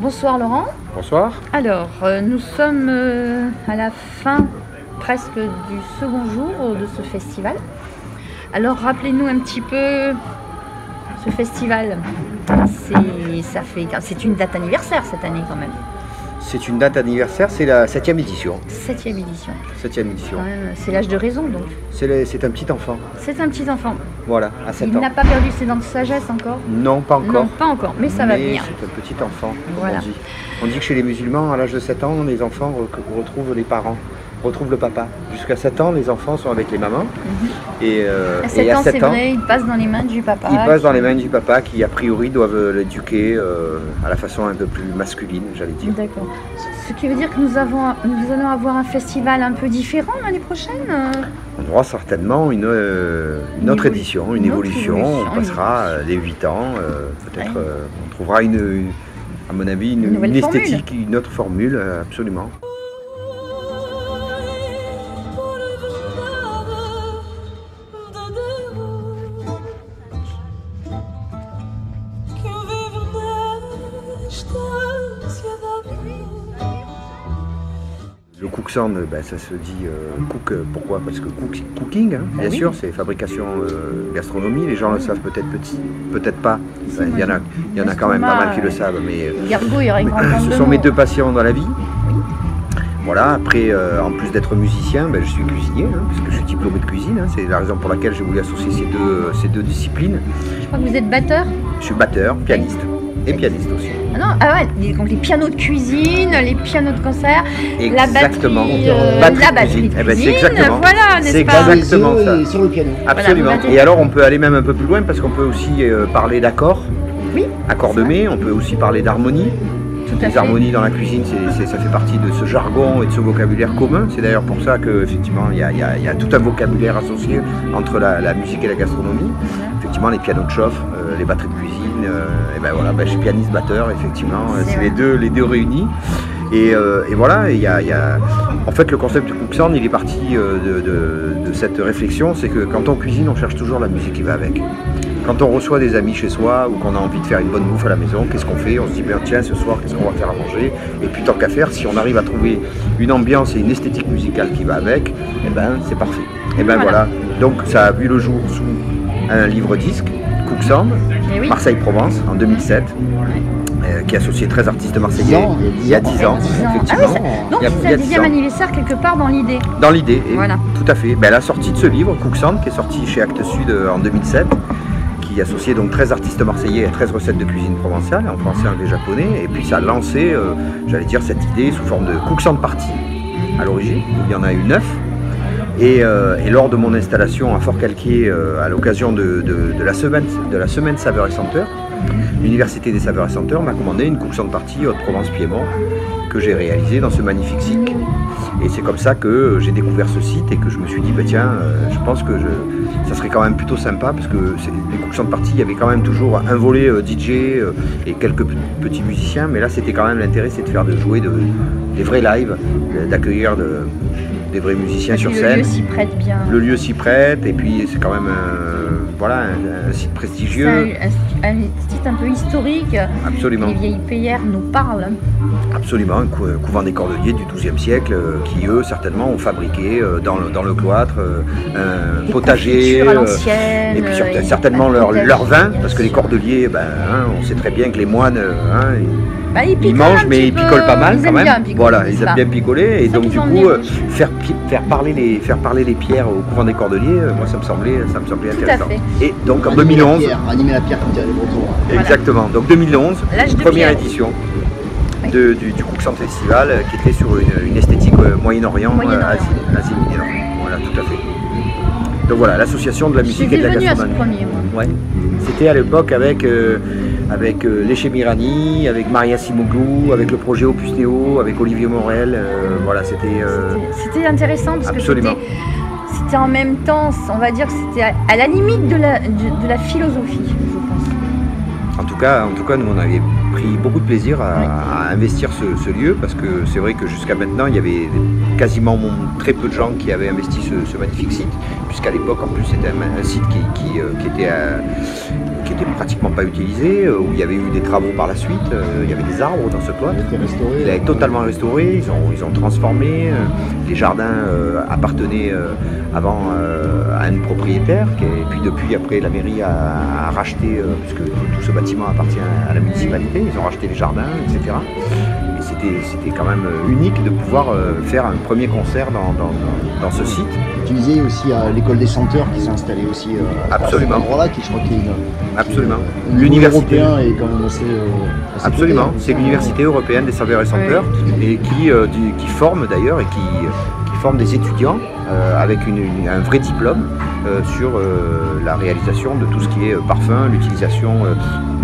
Bonsoir Laurent. Bonsoir. Alors, nous sommes à la fin presque du second jour de ce festival. Alors, rappelez-nous un petit peu ce festival. C'est une date anniversaire cette année quand même. C'est une date anniversaire, c'est la 7e édition. 7e édition. 7e édition. C'est l'âge de raison donc. C'est un petit enfant. C'est un petit enfant. Voilà, à 7 ans. Il n'a pas perdu ses dents de sagesse encore? Non, pas encore. Non, pas encore, mais ça va venir. C'est un petit enfant, voilà. On dit que chez les musulmans, à l'âge de 7 ans, les enfants retrouvent les parents, retrouvent le papa. Jusqu'à 7 ans, les enfants sont avec les mamans. Et à 7 ans, c'est vrai, ils passent dans les mains du papa. Ils passent dans les mains du papa qui, a priori, doivent l'éduquer à la façon un peu plus masculine, j'allais dire. D'accord. Ce qui veut dire que nous allons avoir un festival un peu différent l'année prochaine. On aura certainement une autre édition, une évolution. On passera les 8 ans. Peut-être on trouvera, à mon avis, une esthétique, une autre formule, absolument. Le cook sound, ça se dit cook, pourquoi? Parce que cooking, hein, bien sûr, c'est fabrication gastronomie. Les gens le savent peut-être pas. Il y en a quand même pas mal qui le savent, mais ce sont mes deux passions dans la vie. Voilà, après, en plus d'être musicien, je suis cuisinier, hein, parce que je suis diplômé de cuisine. Hein, c'est la raison pour laquelle j'ai voulu associer ces deux disciplines. Je crois que vous êtes batteur? Je suis batteur, pianiste. Et pianiste aussi. Ah non, ouais, donc les pianos de cuisine, les pianos de concert, exactement. la batterie de cuisine, c'est exactement, voilà, n'est-ce pas? C'est exactement ça. Sur le piano. Absolument. Voilà, et alors on peut aller même un peu plus loin parce qu'on peut aussi parler d'accords, oui, accordemés, on peut aussi parler d'harmonie. Les harmonies dans la cuisine, ça fait partie de ce jargon et de ce vocabulaire commun. C'est d'ailleurs pour ça qu'effectivement, il y a tout un vocabulaire associé entre la musique et la gastronomie. Effectivement, les pianos de chauffe, les batteries de cuisine, je suis pianiste batteur, effectivement, c'est les deux réunis. Et voilà, en fait, le concept de cook sound, il est parti de cette réflexion, c'est que quand on cuisine, on cherche toujours la musique qui va avec. Quand on reçoit des amis chez soi ou qu'on a envie de faire une bonne bouffe à la maison, qu'est-ce qu'on fait? On se dit, tiens, ce soir, qu'est-ce qu'on va faire à manger? Et puis tant qu'à faire, si on arrive à trouver une ambiance et une esthétique musicale qui va avec, c'est parfait. Voilà. Donc ça a vu le jour sous un livre-disque, Cook Sound, Marseille-Provence, en 2007. Qui associait 13 artistes marseillais il y a 10 ans, effectivement. Donc c'est le 10e anniversaire quelque part dans l'idée. Dans l'idée, voilà. Tout à fait. La sortie de ce livre, Cook Sound, qui est sorti chez Actes Sud en 2007, qui associait donc 13 artistes marseillais et 13 recettes de cuisine provençale, en français, anglais, japonais, et puis ça a lancé, j'allais dire, cette idée sous forme de Cook Sound Party, à l'origine, il y en a eu 9. Et lors de mon installation à Fort-Calquier, à l'occasion de la semaine Saveurs et Senteurs, l'Université des Saveurs et Senteurs m'a commandé une Cook Sound Party Haute-Provence-Piémont que j'ai réalisée dans ce magnifique site. Et c'est comme ça que j'ai découvert ce site et que je me suis dit, je pense que ça serait quand même plutôt sympa parce que les Cook Sound Party, il y avait quand même toujours un volet DJ et quelques petits musiciens, mais là c'était quand même l'intérêt, c'est de faire jouer des vrais lives, d'accueillir des vrais musiciens sur scène. Le lieu s'y prête bien. Le lieu s'y prête et puis c'est quand même un site prestigieux. Un site un peu historique. Absolument. Les vieilles payères nous parlent. Absolument, un couvent des Cordeliers du XIIe siècle qui eux certainement ont fabriqué dans le cloître un potager et puis certainement leur vin parce que les Cordeliers, on sait très bien que les moines ils mangent mais ils picolent pas mal quand même. Voilà, ils aiment bien picoler et donc du coup faire parler les pierres au couvent des Cordeliers, moi ça me semblait intéressant. Et donc en 2011, animer la pierre quand il y a les bretons. Exactement. Donc 2011, première édition du Cook Sound Festival qui était sur une esthétique Moyen-Orient, Asie mineure. Voilà, tout à fait. Donc voilà, l'association de la musique et de la gastronomie. C'était à l'époque avec Léché Mirani, avec Maria Simoglou, avec le projet Opus Néo, avec Olivier Morel. Voilà, c'était intéressant parce que c'était en même temps, on va dire que c'était à la limite de la philosophie, je pense. En tout cas, nous on avait pris beaucoup de plaisir à investir ce lieu parce que c'est vrai que jusqu'à maintenant il y avait quasiment très peu de gens qui avaient investi ce magnifique site puisqu'à l'époque en plus c'était un site qui était qui était pratiquement pas utilisé, où il y avait eu des travaux par la suite, il y avait des arbres dans ce cloître. Il a été totalement restauré, ils ont transformé, les jardins appartenaient avant à un propriétaire, et puis depuis après la mairie a racheté, puisque tout ce bâtiment appartient à la municipalité, ils ont racheté les jardins, etc. Et c'était quand même unique de pouvoir faire un premier concert dans ce site. Tu disais aussi à l'école des chanteurs qui s'est installée aussi à cet endroit-là, qui je crois qu'il y a absolument. L'université européen est quand même assez absolument, c'est l'université européenne des saveurs et senteurs, et qui forme d'ailleurs et qui forme des étudiants avec un vrai diplôme sur la réalisation de tout ce qui est parfum, l'utilisation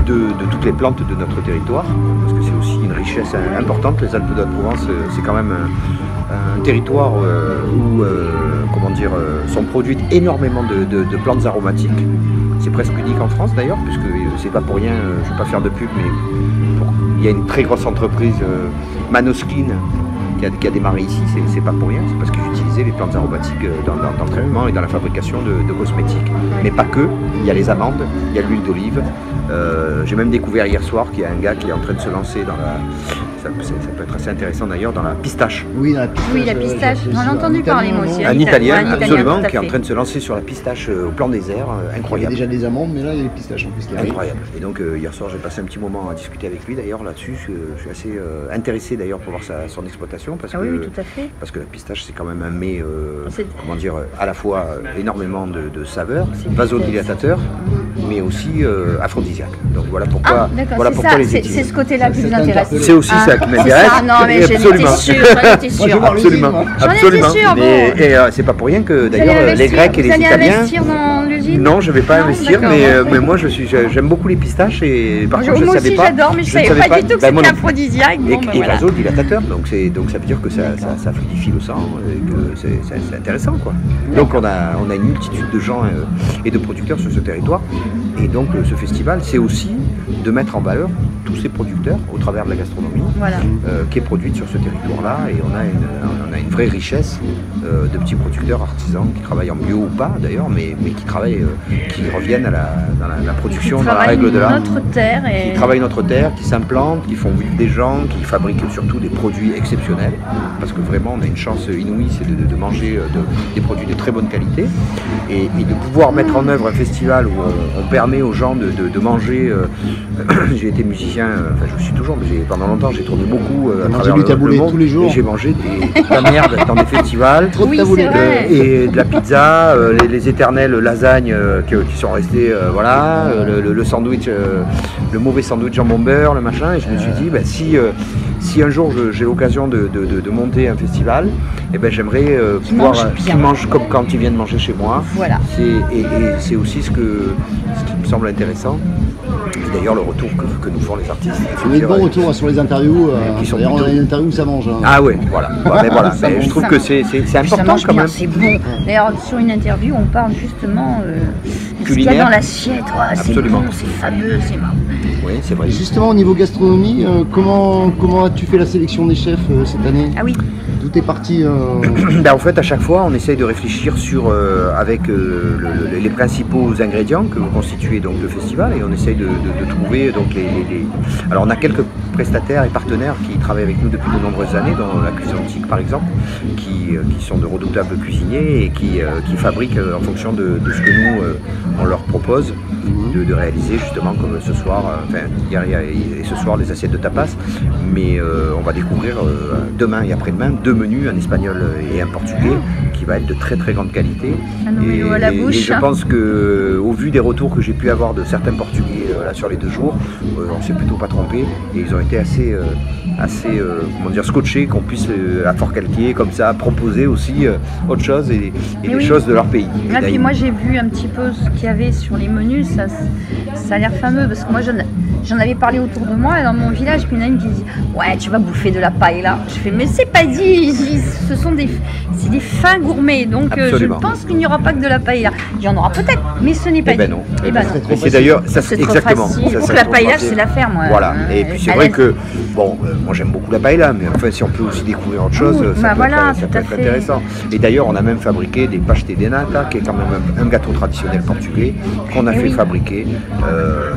de toutes les plantes de notre territoire, parce que c'est aussi une richesse importante. Les Alpes de Haute-Provence, c'est quand même un territoire où sont produites énormément de plantes aromatiques. C'est presque unique en France d'ailleurs, puisque c'est pas pour rien, je ne vais pas faire de pub, mais il y a une très grosse entreprise, Manoskin, qui a démarré ici, c'est pas pour rien, c'est parce qu'ils utilisaient les plantes aromatiques dans le traitement et dans la fabrication de cosmétiques. Mais pas que, il y a les amandes, il y a l'huile d'olive. J'ai même découvert hier soir qu'il y a un gars qui est en train de se lancer dans la... Ça peut être assez intéressant d'ailleurs, dans la pistache. Oui, la pistache. J'en ai entendu parler moi aussi. Un Italien, absolument, qui est en train de se lancer sur la pistache au plan désert, incroyable. Il y a déjà des amandes, mais là il y a les pistaches en plus. Incroyable. Et donc hier soir j'ai passé un petit moment à discuter avec lui d'ailleurs là-dessus. Je suis assez intéressé d'ailleurs pour voir son exploitation. Parce que, oui, tout à fait. Parce que la pistache c'est quand même un mets, à la fois énormément de saveurs, vasodilatateur, mais aussi aphrodisiaque. Donc voilà pourquoi, les études. C'est ce côté-là qui vous intéresse. C'est aussi ça qui m'intéresse. Non mais j'en étais sûre. Absolument. Et c'est pas pour rien que d'ailleurs les Grecs et les Italiens. Vous allez investir dans l'usine? Non, je vais pas investir, mais moi j'aime beaucoup les pistaches et par contre je moi savais aussi pas. J'adore, mais je savais pas du tout que c'était aphrodisiaque. Et vasodilatateur, donc ça veut dire que ça fluidifie le sang et que c'est intéressant quoi. Donc on a une multitude de gens et de producteurs sur ce territoire, et donc ce festival c'est aussi de mettre en valeur tous ces producteurs au travers de la gastronomie qui est produite sur ce territoire-là, et on a une vraie richesse de petits producteurs artisans qui travaillent en bio ou pas d'ailleurs, mais qui travaillent, qui reviennent dans la production, dans la règle de l'art, qui travaillent notre terre, qui s'implantent, qui font vivre des gens, qui fabriquent surtout des produits exceptionnels, parce que vraiment on a une chance inouïe, c'est de manger des produits de très bonne qualité, et de pouvoir mettre en œuvre un festival où on permet aux gens de manger. J'ai été musicien, enfin je le suis toujours, mais pendant longtemps j'ai tourné beaucoup à travers le monde, tous les jours. Et j'ai mangé de la merde dans des festivals, et de la pizza, les éternelles lasagnes qui sont restées, le sandwich, le mauvais sandwich jambon beurre, le machin, et je me suis dit si un jour j'ai l'occasion de monter un festival, j'aimerais pouvoir qu'ils mangent comme quand ils viennent manger chez moi. Voilà. Et c'est aussi ce qui me semble intéressant. D'ailleurs, le retour que nous font les artistes. Oui, bon retour sur les interviews. D'ailleurs, on a une interview où ça mange. Ah ouais, voilà. Je trouve que c'est important quand même. C'est bon. D'ailleurs, sur une interview, on parle justement de ce qu'il y a dans l'assiette. C'est bon, c'est fameux, c'est marrant. Oui, c'est vrai. Et justement, au niveau gastronomie, comment as-tu fait la sélection des chefs cette année? Ah oui. Tout est parti. En fait, à chaque fois, on essaye de réfléchir avec les principaux ingrédients que constituent donc le festival, et on essaye de trouver donc Alors, on a quelques prestataires et partenaires qui travaillent avec nous depuis de nombreuses années, dans la cuisine antique par exemple, qui sont de redoutables cuisiniers et qui fabriquent en fonction de ce que nous on leur propose de réaliser, justement comme ce soir. Et ce soir les assiettes de tapas, mais on va découvrir demain et après-demain 2 menus, un espagnol et un portugais, qui va être de très très grande qualité. Et je pense que au vu des retours que j'ai pu avoir de certains portugais sur les 2 jours, on s'est plutôt pas trompé, et ils ont été assez scotchés qu'on puisse à Forcalquier comme ça proposer aussi autre chose et des choses de leur pays. Et puis moi j'ai vu un petit peu ce qu'il y avait sur les menus, ça a l'air fameux, parce que moi j'en avais parlé autour de moi, et dans mon village, puis il y en a une qui dit ouais, tu vas bouffer de la paella. Je fais mais c'est pas dit, ce sont des fins gourmets, donc je pense qu'il n'y aura pas que de la paella. Il y en aura peut-être, mais ce n'est pas dit. C'est d'ailleurs ça, c'est exactement. Pour que la paella c'est la ferme. Voilà. Et puis c'est vrai que Bon, moi j'aime beaucoup la paella, mais enfin si on peut aussi découvrir autre chose, ça peut être intéressant. Et d'ailleurs, on a même fabriqué des pastel de nata, qui est quand même un gâteau traditionnel portugais, qu'on a fait fabriquer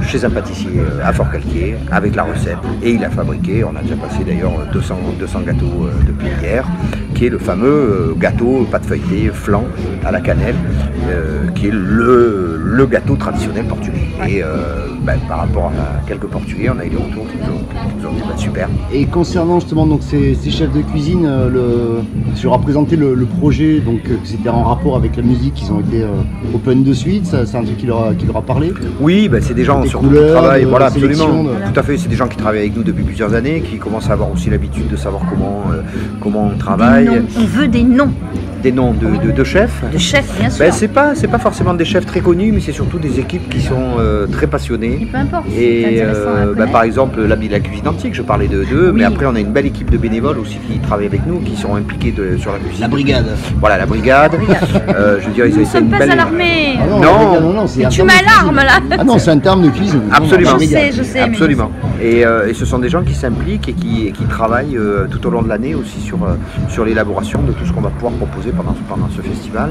chez un pâtissier à Forcalquier, avec la recette. Et il a fabriqué, on a déjà passé d'ailleurs 200 gâteaux depuis hier, qui est le fameux gâteau pâte feuilletée, flan à la cannelle, qui est le gâteau traditionnel portugais. Et par rapport à quelques Portugais, on a eu des retours qui nous ont dit super. Et concernant justement donc, ces chefs de cuisine, tu as présenté le projet, donc c'était en rapport avec la musique, ils ont été open de suite, c'est un truc qui leur a parlé? Oui, c'est des gens surtout qui travaillent, voilà, absolument, tout à fait, c'est des gens qui travaillent avec nous depuis plusieurs années, qui commencent à avoir aussi l'habitude de savoir comment on travaille. On veut des noms. Des noms de chefs. De chefs, bien sûr. C'est pas forcément des chefs très connus, mais c'est surtout des équipes qui sont très passionnées. Et peu importe. Et par exemple, la cuisine antique, je parlais d'eux, mais après on a une belle équipe de bénévoles aussi qui travaillent avec nous, qui sont impliqués sur la cuisine. La brigade. Voilà, la brigade. Je veux dire, nous ne sommes pas à l'armée. Non, tu m'alarmes là. Ah non, c'est un terme de cuisine. Absolument. Je sais. Absolument. Et ce sont des gens qui s'impliquent et qui travaillent tout au long de l'année aussi sur l'élaboration de tout ce qu'on va pouvoir proposer pendant ce festival.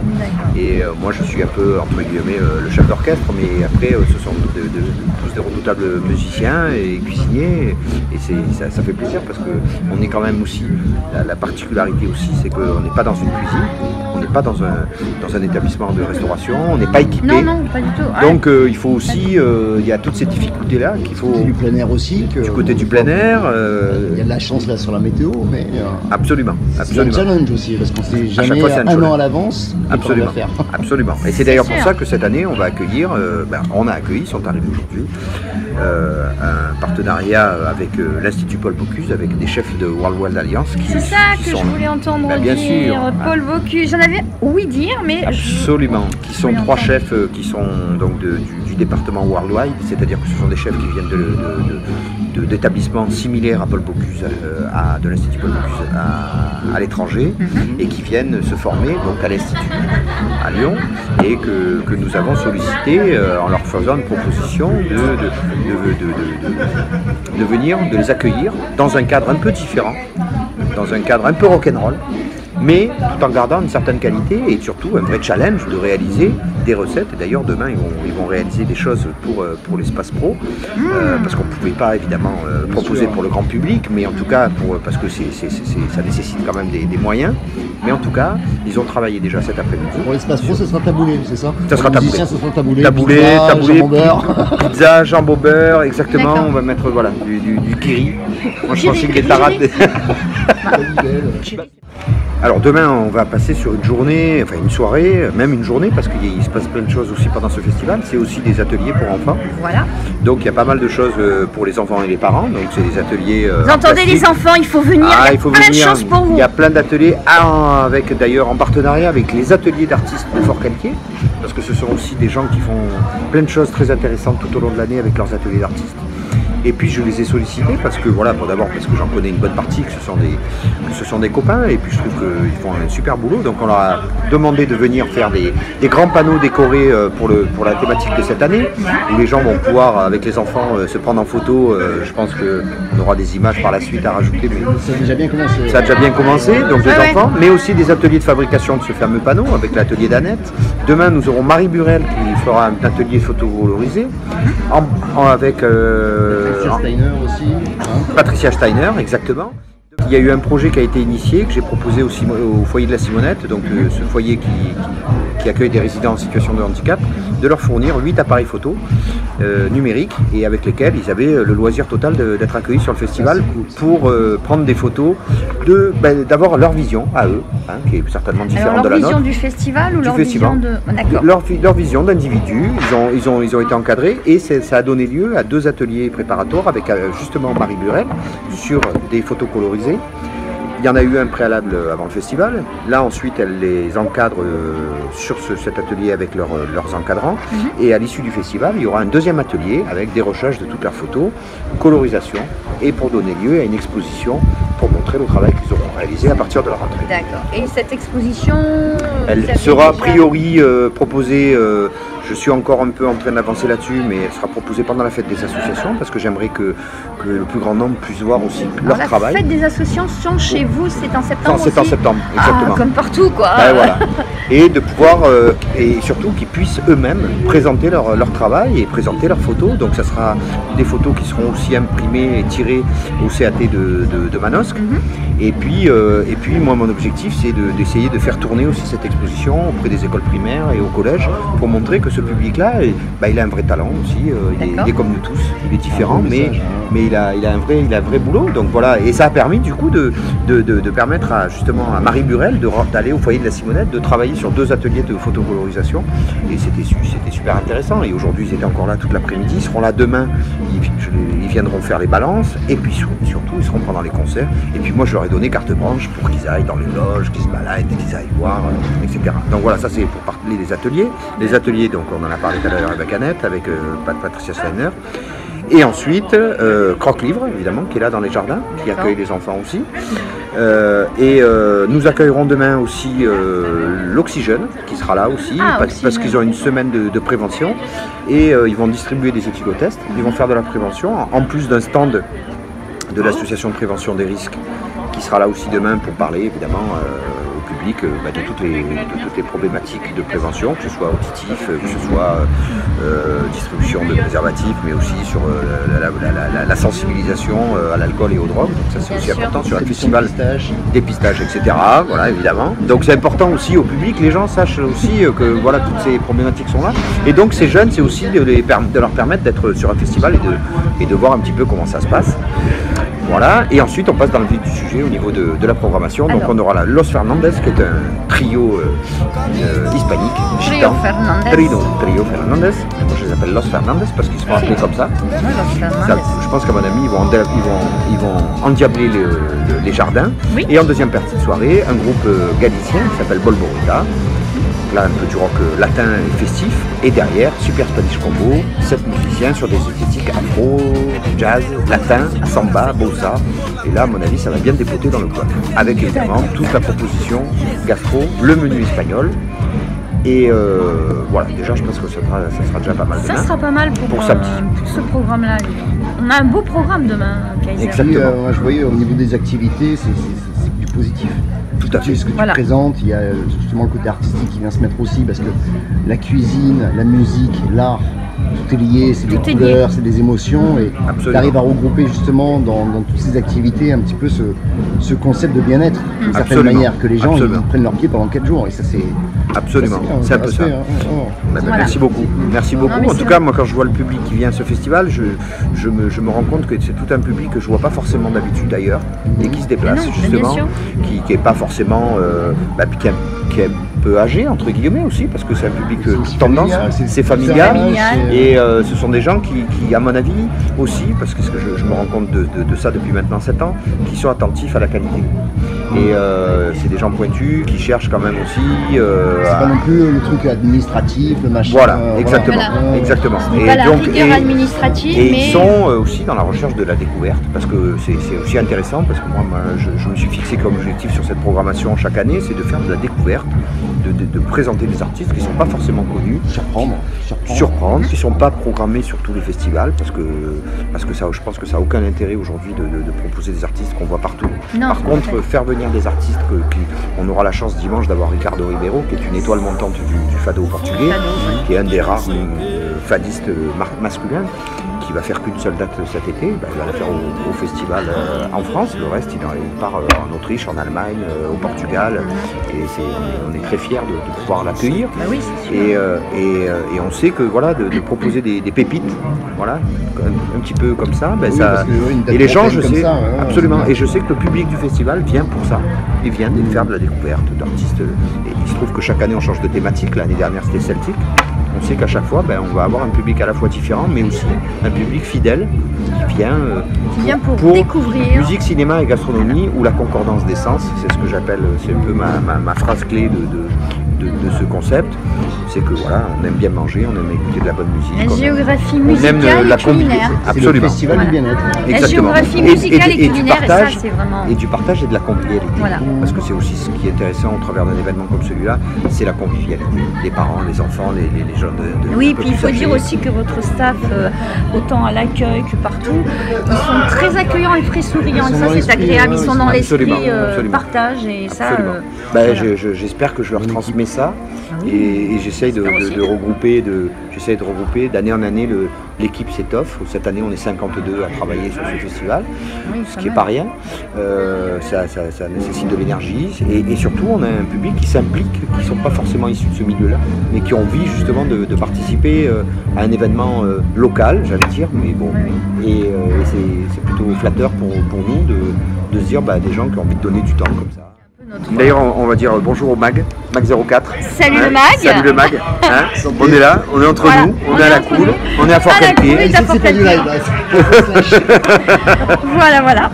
Et moi je suis un peu entre guillemets le chef d'orchestre, mais après ce sont tous des redoutables musiciens et cuisiniers, et ça fait plaisir parce qu'on est quand même aussi, la particularité aussi, c'est qu'on n'est pas dans une cuisine, on n'est pas dans un établissement de restauration, on n'est pas équipé. Non, pas du tout. Donc il faut aussi, il y a toutes ces difficultés là qu'il faut. Du plein air aussi. Du côté du plein air. Il y a de la chance là sur la météo, mais. Absolument. C'est un challenge aussi, parce qu'on sait jamais un an à l'avance. Absolument. Absolument. Et c'est d'ailleurs pour ça que cette année on va accueillir, on a accueilli, sont arrivés aujourd'hui, un partenariat avec l'Institut Paul Bocuse, avec des chefs de World Wild Alliance. C'est ça que je voulais entendre bien dire, sûr. Paul Bocuse. J'en avais ouï dire, mais. Absolument. Qui sont trois chefs qui sont donc du département Worldwide, c'est-à-dire que ce sont des chefs qui viennent d'établissements similaires à Paul Bocuse, de l'Institut Paul Bocuse à l'étranger, et qui viennent se former donc à l'Institut à Lyon, et que nous avons sollicité en leur faisant une proposition de venir, de les accueillir dans un cadre un peu différent, dans un cadre un peu rock'n'roll, mais tout en gardant une certaine qualité et surtout un vrai challenge de réaliser des recettes. Et d'ailleurs demain ils vont réaliser des choses pour l'espace pro, parce qu'on ne pouvait pas évidemment proposer pour le grand public, mais en tout cas parce que ça nécessite quand même des moyens. Mais en tout cas, ils ont travaillé déjà cet après-midi. Pour l'espace pro, ce sera taboulé, c'est ça? Ça sera taboulé. Ce sera taboulé, taboulé, jambon beurre. Pizza, jambon beurre, exactement. On va mettre du kiri. Moi je pensais que les tarades. Alors demain on va passer sur une journée, enfin une soirée, même une journée, parce qu'il se passe plein de choses aussi pendant ce festival. C'est aussi des ateliers pour enfants. Voilà. Donc il y a pas mal de choses pour les enfants et les parents. Donc c'est des ateliers. Vous entendez les enfants, il faut venir. Il y a plein de choses pour vous. Il y a plein d'ateliers, avec d'ailleurs en partenariat avec les ateliers d'artistes de Forcalquier, parce que ce sont aussi des gens qui font plein de choses très intéressantes tout au long de l'année avec leurs ateliers d'artistes. Et puis je les ai sollicités parce que d'abord parce que j'en connais une bonne partie, que ce sont des copains, et puis je trouve qu'ils font un super boulot. Donc on leur a demandé de venir faire des grands panneaux décorés pour la thématique de cette année, où les gens vont pouvoir avec les enfants se prendre en photo. Je pense qu'on aura des images par la suite à rajouter. Mais ça a déjà bien commencé. Ça a déjà bien commencé, donc les enfants, mais aussi des ateliers de fabrication de ce fameux panneau avec l'atelier d'Annette. Demain nous aurons Marie Burel qui fera un atelier photo valorisé avec Patricia Steiner aussi. Patricia Steiner, exactement. Il y a eu un projet qui a été initié, que j'ai proposé aussi au foyer de la Simonette, donc ce foyer qui accueille des résidents en situation de handicap, de leur fournir 8 appareils photo numériques, et avec lesquels ils avaient le loisir total d'être accueillis sur le festival pour prendre des photos d'avoir leur vision à eux, qui est certainement différente de la nôtre. Leur vision du festival ou leur vision de... Leur vision d'individu, ils ont été encadrés, et ça a donné lieu à 2 ateliers préparatoires avec justement Marie Burel sur des photos colorisées. Il y en a eu un préalable avant le festival. Là, ensuite, elle les encadre sur cet atelier avec leurs encadrants. Et à l'issue du festival, il y aura un deuxième atelier avec des recherches de toutes leurs photos, colorisation, et pour donner lieu à une exposition pour montrer le travail qu'ils auront réalisé à partir de la rentrée. D'accord. Et cette exposition, elle sera a priori proposée Je suis encore un peu en train d'avancer là-dessus, mais elle sera proposée pendant la fête des associations parce que j'aimerais que le plus grand nombre puisse voir aussi leur travail. La fête des associations chez vous, c'est en septembre C'est en septembre, exactement. Comme partout, quoi. Voilà. Et de pouvoir, et surtout qu'ils puissent eux-mêmes présenter leur travail et présenter leurs photos. Donc ça sera des photos qui seront aussi imprimées et tirées au CAT de Manosque. Et puis moi, mon objectif, c'est d'essayer de faire tourner aussi cette exposition auprès des écoles primaires et au collège pour montrer que ce public-là, il a un vrai talent aussi. Il est comme nous tous, il est différent, mais il a un vrai boulot. Donc voilà, et ça a permis du coup de permettre justement à Marie Burel d'aller au foyer de la Simonette, de travailler sur 2 ateliers de photocolorisation. Et c'était super intéressant. Et aujourd'hui, ils étaient encore là toute l'après-midi. Ils seront là demain. Ils viendront faire les balances. Et puis surtout, ils seront pendant les concerts. Et puis moi, je leur ai donné carte blanche pour qu'ils aillent dans les loges, qu'ils se baladent, qu'ils aillent voir, etc. Donc voilà, ça c'est pour parler des ateliers. Les ateliers, donc on en a parlé tout à l'heure avec Annette, avec Patricia Steiner. Et ensuite, Croque-Livre, évidemment, qui est là dans les jardins, qui accueille les enfants aussi. Nous accueillerons demain aussi l'Oxygène, qui sera là aussi, parce qu'ils ont une semaine de prévention. Et ils vont distribuer des éthylotests, ils vont faire de la prévention, en plus d'un stand de l'association de prévention des risques, qui sera là aussi demain pour parler, évidemment, au public de toutes les problématiques de prévention, que ce soit auditif, que ce soit distribution de préservatifs, mais aussi sur la sensibilisation à l'alcool et aux drogues. Donc ça c'est aussi important sur un festival, dépistage, etc. Voilà, évidemment. Donc c'est important aussi au public, les gens sachent aussi que voilà, toutes ces problématiques sont là. Et donc ces jeunes, c'est aussi de leur permettre d'être sur un festival et de voir un petit peu comment ça se passe. Voilà, et ensuite on passe dans le vif du sujet au niveau de la programmation. Donc on aura Los Fernandez, qui est un trio hispanique, gitan. Trio Fernandez. Moi je les appelle Los Fernandez parce qu'ils se font appeler comme ça. Je pense qu'à mon avis, ils vont endiabler les jardins. Oui. Et en deuxième partie de soirée, un groupe galicien qui s'appelle Bolborita. Là, un peu du rock latin et festif, et derrière, Super Spanish Combo, 7 musiciens sur des esthétiques afro, jazz, latin, samba, bossa, et là, à mon avis, ça va bien dépoter dans le coin, avec évidemment toute la proposition gastro, le menu espagnol, et voilà, déjà, je pense que ça sera déjà pas mal demain. Ça sera pas mal pour ce programme-là. On a un beau programme demain, Kaiser. Exactement. Je voyais au niveau des activités, c'est du positif. Tout à fait. Ce que tu présentes, il y a justement le côté artistique qui vient se mettre aussi, parce que la cuisine, la musique, l'art, tout est lié, c'est des couleurs, c'est des émotions, et tu arrives à regrouper justement dans toutes ces activités un petit peu ce concept de bien-être, d'une certaine manière, que les gens ils prennent leur pied pendant 4 jours, et ça c'est... Absolument, c'est un peu ça. Merci beaucoup. Merci beaucoup. En tout cas, moi quand je vois le public qui vient à ce festival, je me rends compte que c'est tout un public que je vois pas forcément d'habitude ailleurs, et qui se déplace justement, qui est pas forcément, qui est un peu âgé entre guillemets aussi, parce que c'est un public tendance, c'est familial, et ce sont des gens qui à mon avis aussi, parce que je me rends compte de ça depuis maintenant 7 ans, qui sont attentifs à la qualité. Et c'est des gens pointus qui cherchent quand même aussi. C'est pas non plus le truc administratif, le machin. Voilà, exactement. Exactement. Et pas la rigueur administrative, mais ils sont aussi dans la recherche de la découverte, parce que c'est aussi intéressant, parce que moi je me suis fixé comme objectif sur cette programmation chaque année, c'est de faire de la découverte, de présenter des artistes qui ne sont pas forcément connus, surprendre, qui ne sont pas programmés sur tous les festivals, parce que ça, je pense que ça n'a aucun intérêt aujourd'hui de proposer des artistes qu'on voit partout. Non, par contre, faire venir des artistes, on aura la chance dimanche d'avoir Ricardo Ribeiro, qui est une étoile montante du fado portugais, qui est un des rares fadistes masculins, qui va faire qu'une seule date cet été. Il va la faire au festival en France, le reste il part en Autriche, en Allemagne, au Portugal, et on est très fiers de pouvoir l'accueillir. Oui, et on sait que voilà, de proposer des pépites, voilà, un petit peu comme ça, et les gens, je sais, absolument, et je sais que le public du festival vient pour ça, ils viennent faire de la découverte d'artistes, et il se trouve que chaque année on change de thématique. L'année dernière c'était Celtic. On sait qu'à chaque fois, on va avoir un public à la fois différent, mais aussi un public fidèle qui vient pour découvrir musique, cinéma et gastronomie, ou la concordance des sens. C'est ce que j'appelle, c'est un peu ma phrase clé de ce concept. c'est que voilà, on aime bien manger, on aime écouter de la bonne musique. La géographie on musicale aime la et culinaire. Absolument. C'est le festival du bien-être. La Exactement. géographie musicale et culinaire, du partage, et ça, c'est vraiment... Et du partage et de la convivialité. Voilà. Parce que c'est aussi ce qui est intéressant au travers d'un événement comme celui-là, c'est la convivialité. Les parents, les enfants, les jeunes de Oui, puis il faut dire aussi que votre staff, autant à l'accueil que partout, ils sont très accueillants et très souriants. Et ça, c'est agréable. Ils sont dans l'esprit partage. Et ça, voilà. J'espère que je leur transmets ça. Et j'essaye de regrouper d'année en année l'équipe s'étoffe. Cette année on est 52 à travailler sur ce festival, ce qui n'est pas rien. Ça nécessite de l'énergie et surtout on a un public qui s'implique, qui ne sont pas forcément issus de ce milieu-là, mais qui ont envie justement de participer à un événement local, j'allais dire, mais bon. Et c'est plutôt flatteur pour nous de se dire des gens qui ont envie de donner du temps comme ça. D'ailleurs, on va dire bonjour au Mag 04. Salut le Mag. Salut le Mag. Hein, on est là, on est entre nous, on est à la cool, on est à Fort-Calquier. Voilà, voilà.